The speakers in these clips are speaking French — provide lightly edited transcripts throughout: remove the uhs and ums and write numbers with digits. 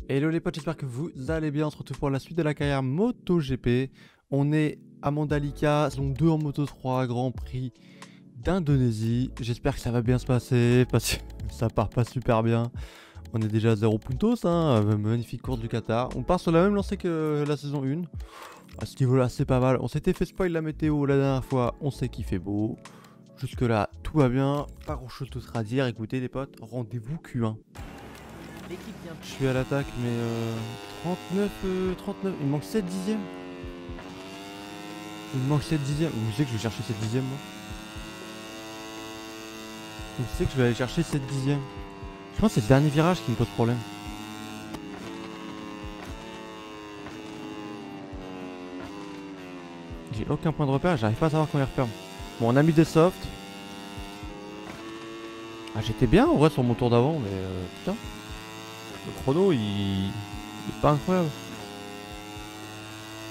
Hello les potes, j'espère que vous allez bien. On se retrouve pour la suite de la carrière MotoGP. On est à Mandalika, saison 2 en Moto 3, Grand Prix d'Indonésie. J'espère que ça va bien se passer parce que ça part pas super bien. On est déjà à 0 puntos, hein. Magnifique course du Qatar. On part sur la même lancée que la saison 1. À ce niveau là c'est pas mal. On s'était fait spoil la météo la dernière fois, on sait qu'il fait beau. Jusque là tout va bien, pas grand chose d'autre à dire. Écoutez les potes, rendez-vous Q1. Je suis à l'attaque, mais 39, il me manque 7 dixièmes. Il me manque 7 dixièmes. Vous savez que je vais chercher 7 dixièmes, moi. Vous savez que je vais aller chercher 7 dixièmes. Je pense que c'est le dernier virage qui me pose problème. J'ai aucun point de repère, j'arrive pas à savoir quand il referme. Bon, on a mis des softs. Ah, j'étais bien en vrai sur mon tour d'avant, mais putain. Le chrono, il est pas incroyable.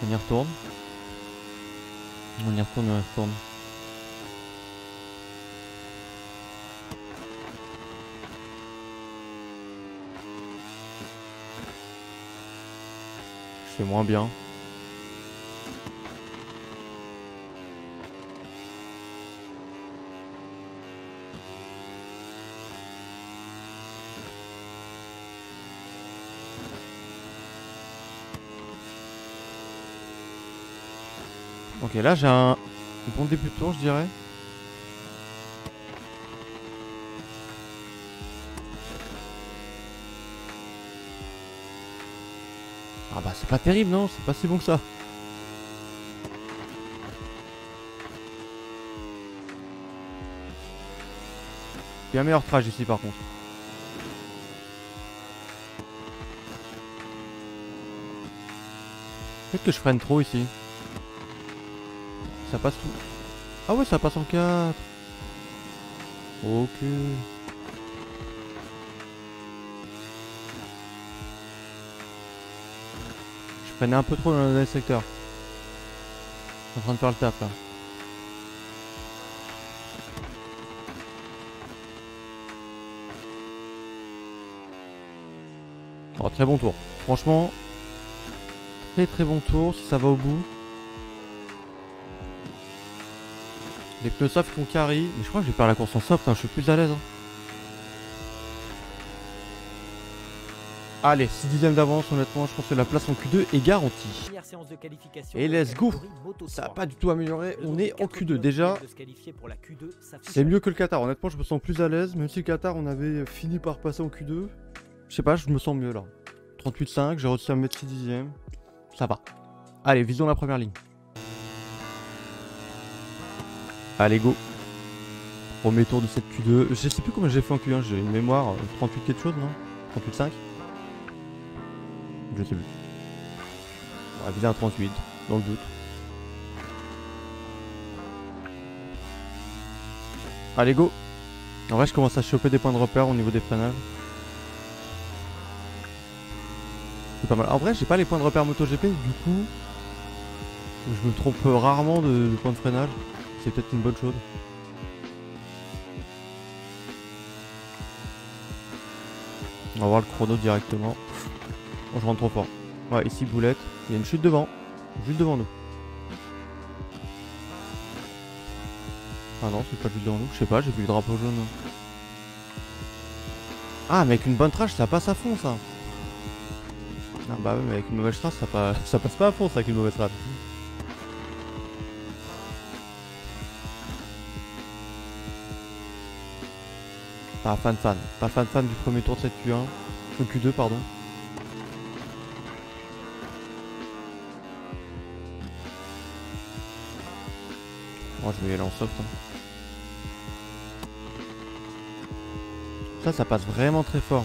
On y retourne. On y retourne, on y retourne. Je fais moins bien. Ok, là j'ai un bon début de tour, je dirais. Ah bah c'est pas terrible, non, c'est pas si bon que ça. Il y a un meilleur trage ici par contre. Peut-être que je freine trop ici. Ça passe tout. Ah ouais, ça passe en 4. Ok. Je freinais un peu trop dans le secteur. Je suis en train de faire le taf là. Oh, très bon tour. Franchement, très bon tour si ça va au bout. Les pneus soft font carry. Mais je crois que je vais faire la course en soft, hein. Je suis plus à l'aise. Hein. Allez, 6 dixièmes d'avance, honnêtement, je pense que la place en Q2 est garantie. Et let's go. Ça n'a pas du tout amélioré, on est en Q2 déjà. C'est mieux que le Qatar, honnêtement je me sens plus à l'aise. Même si le Qatar on avait fini par passer en Q2. Je sais pas, je me sens mieux là. 38,5, j'ai réussi à me mettre 6 dixièmes. Ça va. Allez, visons la première ligne. Allez, go. Premier tour de cette Q2. Je sais plus comment j'ai fait en Q1, j'ai une mémoire. 38 quelque chose, non? 38,5. Je sais plus. On va viser un 38, dans le doute. Allez, go. En vrai, je commence à choper des points de repère au niveau des freinages. C'est pas mal. En vrai, j'ai pas les points de repère MotoGP, du coup, je me trompe rarement de points de freinage. C'est peut-être une bonne chose. On va voir le chrono directement. Oh, je rentre trop fort. Ouais, ici, boulette. Il y a une chute devant. Juste devant nous. Ah non, c'est pas juste devant nous. Je sais pas, j'ai vu le drapeau jaune. Ah, mais avec une bonne trace, ça passe à fond, ça. Ah bah ouais, mais avec une mauvaise trace, ça passe pas à fond, ça, avec une mauvaise trace. Pas fan. Pas fan du premier tour de cette Q1. Q2, pardon. Oh, je vais y aller en soft. Hein. Ça passe vraiment très fort.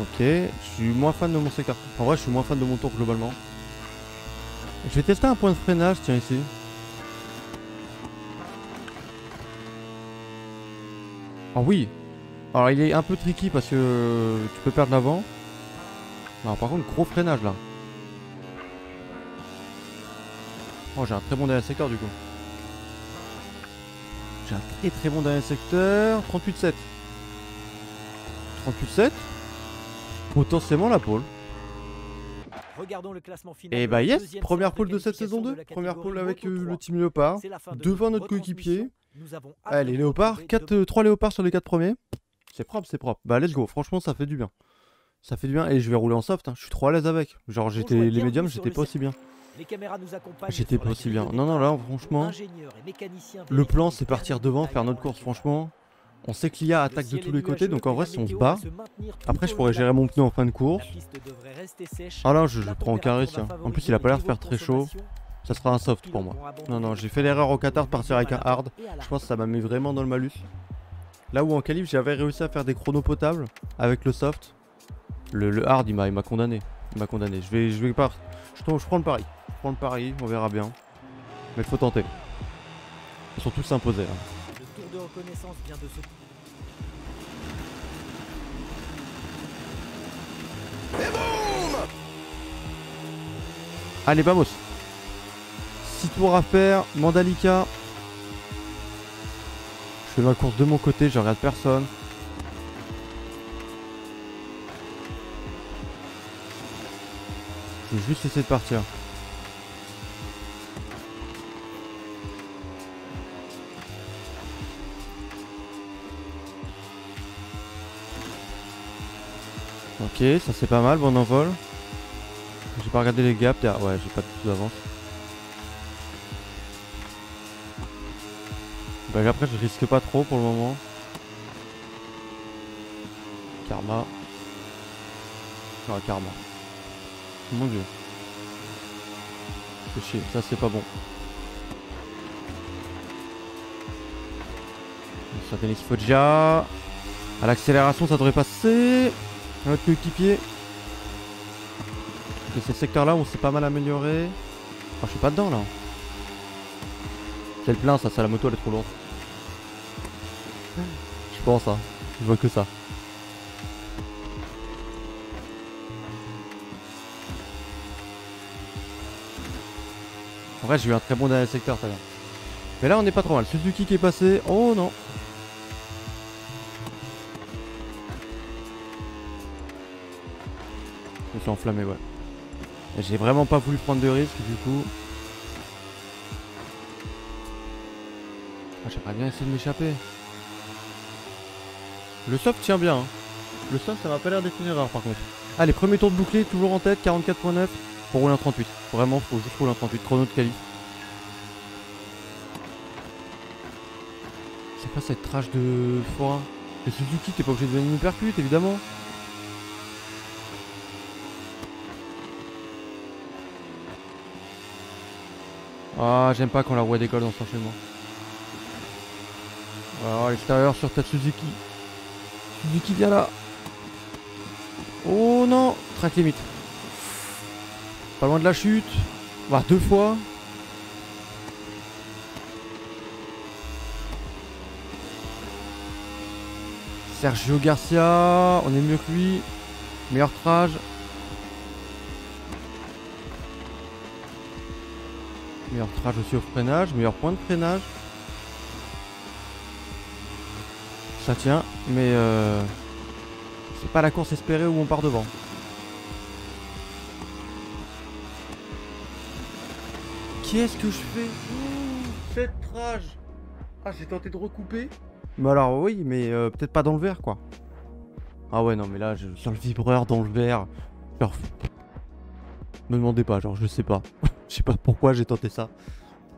Ok, je suis moins fan de mon secteur. En vrai, je suis moins fan de mon tour globalement. Je vais tester un point de freinage, tiens, ici. Oh oui. Alors, il est un peu tricky parce que tu peux perdre l'avant. Alors, par contre, gros freinage là. Oh, j'ai un très bon dernier secteur du coup. J'ai un très bon dernier secteur. 38-7. 38-7. Potentiellement la pole. Regardons le classement final. Et de bah la yes, deuxième première séance pole de cette qualification saison 2. la Première catégorie pole avec Moto 3. le team Léopard. C'est la fin de Devant notre notre coéquipier. retransmission. Nous avons hâte Allez, de vous Léopard. retrouver 3 Léopards sur les 4 premiers. C'est propre, c'est propre. Bah let's go, franchement ça fait du bien. Ça fait du bien et je vais rouler en soft, hein. Je suis trop à l'aise avec. Genre j'étais Bonjour et les médiums, bienvenue sur j'étais le pas aussi bien. Les caméras nous accompagnent J'étais sur pas la aussi grille bien. de Non, départ. là franchement, Ingénieurs et mécaniciens le plan vérifient c'est partir bien le devant, faire détail notre avant course. le virage. Franchement, on sait que l'IA Le attaque de ciel tous est les côtés, nuageux donc en et vrai la si on se météo bat, va se maintenir tout après au je long pourrais de la gérer mon course. pneu en fin de course. La piste devrait rester sèche. Ah là, La je prends aucun risque. température va En plus il a pas l'air de faire très chaud. favoriser Ça sera un soft pour moi. Non, j'ai fait l'erreur au Qatar de partir avec un hard. et à la Je pense que ça m'a mis vraiment dans le malus. Là où en qualif j'avais réussi à faire des chronos potables avec le soft, le hard il m'a condamné. Il m'a condamné. Je vais pas. Je prends le pari. Je prends le pari, on verra bien. Mais il faut tenter. Et surtout s'imposer là. Le tour de reconnaissance vient de se... Allez, vamos. 6 tours à faire. Mandalika. Je fais ma course de mon côté, je regarde personne. Je vais juste essayer de partir. Ok, ça c'est pas mal, bon envol. J'ai pas regardé les gaps, ouais j'ai pas du tout d'avance. Bah après je risque pas trop pour le moment. Karma. Ah karma. Mon dieu. C'est chier, ça c'est pas bon. Sur Denis Foggia. À l'accélération ça devrait passer. Notre coéquipier. Et ces secteurs là on s'est pas mal amélioré. Oh je suis pas dedans là. C'est le plein ça, la moto elle est trop lourde. Je pense hein. Je vois que ça. En vrai j'ai eu un très bon dernier secteur tout à l'heure. Mais là on est pas trop mal. Suzuki qui est passé. Oh non. Je me suis enflammé ouais. J'ai vraiment pas voulu prendre de risques du coup. Ah, j'aimerais bien essayer de m'échapper. Le soft tient bien hein. Le soft ça m'a pas l'air d'être une erreur par contre. Allez premier tour de bouclé toujours en tête 44.9 pour rouler en 38. Vraiment faut juste rouler en 38 chrono de qualif. C'est pas cette trash de forain. Le Suzuki t'es pas obligé de venir une hypercute évidemment. Ah j'aime pas quand la roue décolle dans cet enchaînement. Alors à l'extérieur sur ta Suzuki. Suzuki viens là. Oh non. Track limite. Pas loin de la chute. Voire 2 fois. Sergio Garcia. On est mieux que lui. Meilleur trage. Meilleur trage aussi au freinage. Meilleur point de freinage. Ça tient. Mais c'est pas la course espérée où on part devant. Qu'est-ce que je fais? Cette trage. Ah j'ai tenté de recouper. Mais alors oui mais peut-être pas dans le verre quoi. Ah ouais non mais là sur le vibreur dans le verre. Genre, me demandez pas genre je sais pas. Je sais pas pourquoi j'ai tenté ça.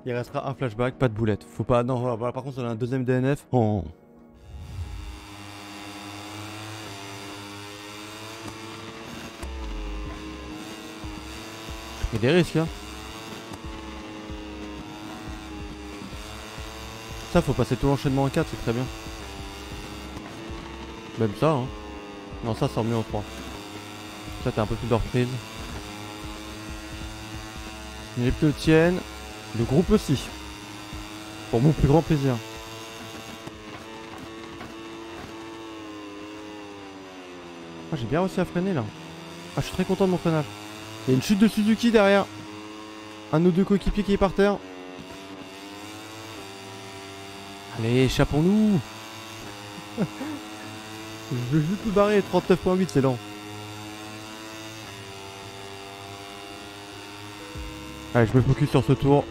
Il restera un flashback, pas de boulette. Faut pas. Non voilà par contre on a un deuxième DNF. Oh. Il y a des risques hein. Ça faut passer tout l'enchaînement en 4, c'est très bien. Même ça hein. Non ça sort mieux en 3. Ça t'as un peu plus de reprise. Les pneus tiennent. Le groupe aussi. Pour mon plus grand plaisir. Ah j'ai bien réussi à freiner là. Ah je suis très content de mon freinage. Il y a une chute de Suzuki derrière. Un ou deux coéquipiers qui est par terre. Allez, échappons-nous. Je veux juste me barrer, 39.8, c'est lent. Allez, je me focus sur ce tour.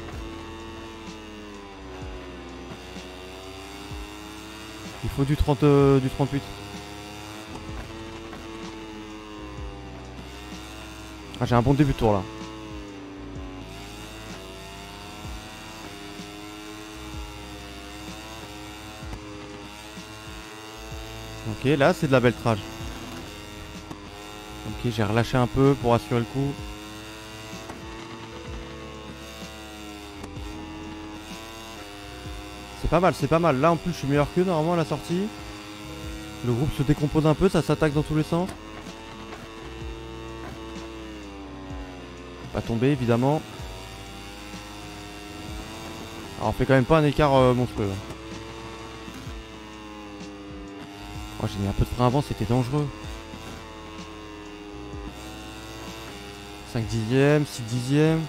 Il faut du 38. Ah, j'ai un bon début de tour là. Ok, là c'est de la belle trage. Ok, j'ai relâché un peu pour assurer le coup. C'est pas mal, c'est pas mal. Là en plus je suis meilleur que normalement à la sortie. Le groupe se décompose un peu, ça s'attaque dans tous les sens. Pas tomber évidemment. Alors on fait quand même pas un écart monstrueux. Oh, j'ai mis un peu de frein avant, c'était dangereux. 5 dixièmes, 6 dixièmes.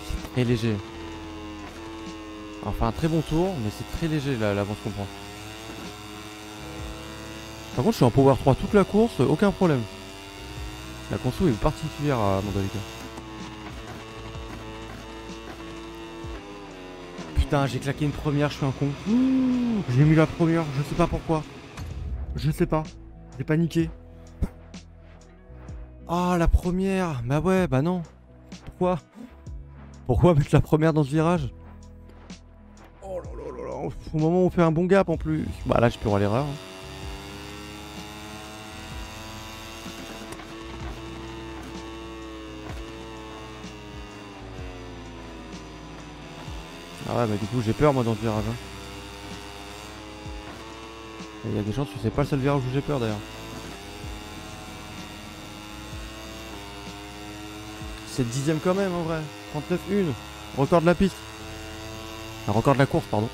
C'est très léger. Enfin un très bon tour, mais c'est très léger là, l'avance qu'on prend. Par contre je suis en power 3 toute la course, aucun problème. La conso est particulière à Mandalika. Putain, j'ai claqué une première, je suis un con. J'ai mis la première, je sais pas pourquoi. Je sais pas. J'ai paniqué. Ah, la première. Bah ouais, bah non. Pourquoi mettre la première dans ce virage? Oh là là là là. Au moment où on fait un bon gap en plus. Bah là, je peux avoir l'erreur. Ah ouais, mais du coup, j'ai peur moi dans ce virage. Il y a des chances que c'est pas le seul virage où j'ai peur d'ailleurs. C'est le 10ème quand même en vrai. 39-1. Record de la piste. Un record de la course, pardon.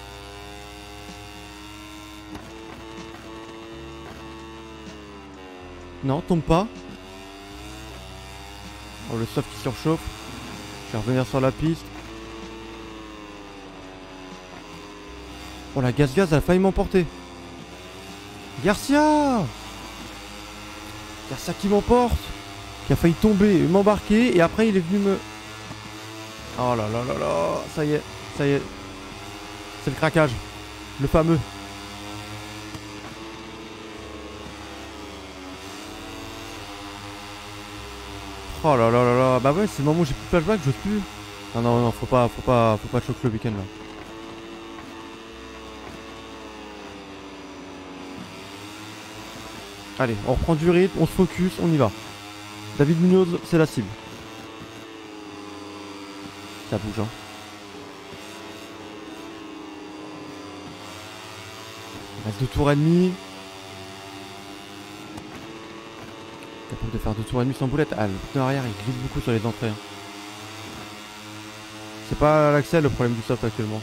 Non, tombe pas. Oh, le soft qui surchauffe. Je vais revenir sur la piste. Oh, la gaz-gaz a failli m'emporter. Garcia qui m'emporte. Qui a failli tomber, m'embarquer. Et après, il est venu me... Oh là là là là. Ça y est. Ça y est. C'est le craquage. Le fameux. Oh là là là là. Bah ouais, c'est le moment où j'ai plus de flashback, j'ose plus. Non, non, non, faut pas choquer le week-end là. Allez, on reprend du rythme, on se focus, on y va. David Munoz, c'est la cible. Ça bouge, hein. Il reste 2 tours et demi. Capable de faire 2 tours et demi sans boulette. Ah, le pneu arrière, il glisse beaucoup sur les entrées. Hein. C'est pas l'accès le problème du soft actuellement.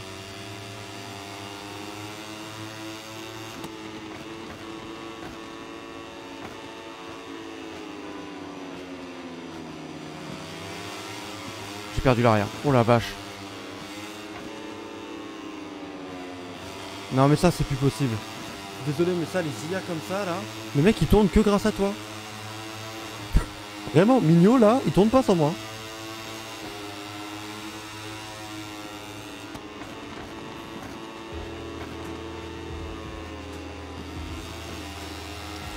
J'ai perdu l'arrière. Oh la vache. Non mais ça c'est plus possible. Désolé mais ça les IA comme ça là. Le mec il tourne que grâce à toi. Vraiment, Mignot là, il tourne pas sans moi.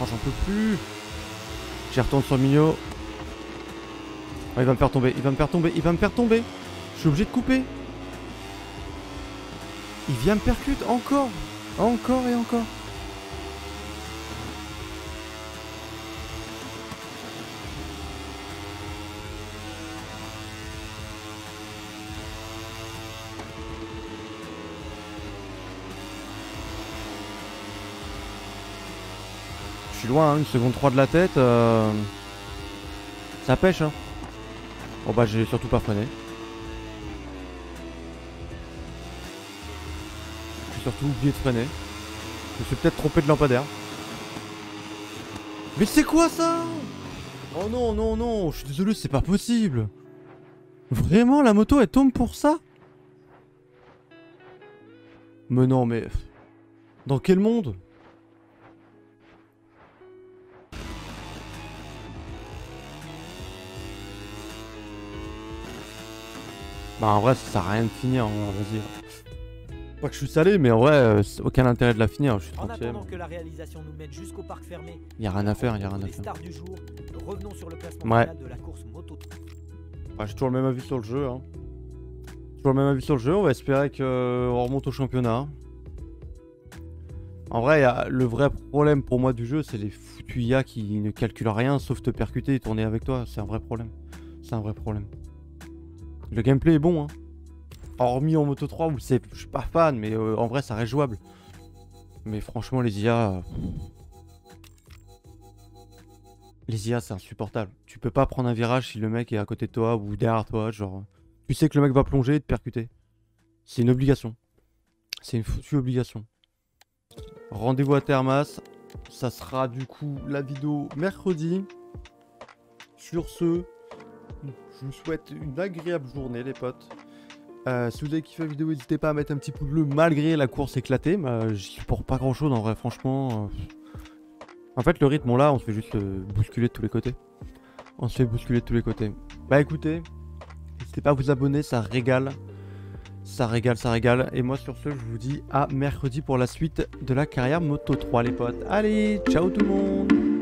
Oh j'en peux plus. J'y retourne sur Mignot. Oh, il va me faire tomber, il va me faire tomber, il va me faire tomber. Je suis obligé de couper. Il vient me percute encore. Encore et encore. Je suis loin, hein, une seconde 3 de la tête. Ça pêche, hein. Bon bah j'ai surtout pas freiné. J'ai surtout oublié de freiner. Je me suis peut-être trompé de lampadaire. Mais c'est quoi ça? Oh non, non, non, je suis désolé, c'est pas possible. Vraiment, la moto, elle tombe pour ça? Mais non, mais... Dans quel monde? Bah en vrai, ça sert à rien de finir, hein, vas-y. Pas que je suis salé, mais en vrai, aucun intérêt de la finir, je suis En tranquille. attendant que la réalisation nous mène jusqu'au parc fermé, Y'a rien à faire, y'a rien à les faire. stars du jour, revenons sur le classement Ouais. final de la course moto. Bah, j'ai toujours le même avis sur le jeu, hein. Toujours le même avis sur le jeu, on va espérer qu'on remonte au championnat. En vrai, le vrai problème pour moi du jeu, c'est les foutus IA qui ne calculent rien sauf te percuter et tourner avec toi. C'est un vrai problème. C'est un vrai problème. Le gameplay est bon, hein. Hormis en Moto 3 où je suis pas fan, mais en vrai, ça reste jouable. Mais franchement, les IA... Les IA, c'est insupportable. Tu peux pas prendre un virage si le mec est à côté de toi ou derrière toi, genre... Tu sais que le mec va plonger et te percuter. C'est une obligation. C'est une foutue obligation. Rendez-vous à Termas. Ça sera du coup la vidéo mercredi. Sur ce, je vous souhaite une agréable journée les potes. Si vous avez kiffé la vidéo, n'hésitez pas à mettre un petit pouce bleu malgré la course éclatée. J'y supporte pas grand chose en vrai, franchement. En fait, le rythme, là, on se fait juste bousculer de tous les côtés. On se fait bousculer de tous les côtés. Bah écoutez, n'hésitez pas à vous abonner, ça régale. Ça régale, ça régale. Et moi, sur ce, je vous dis à mercredi pour la suite de la carrière Moto 3, les potes. Allez, ciao tout le monde!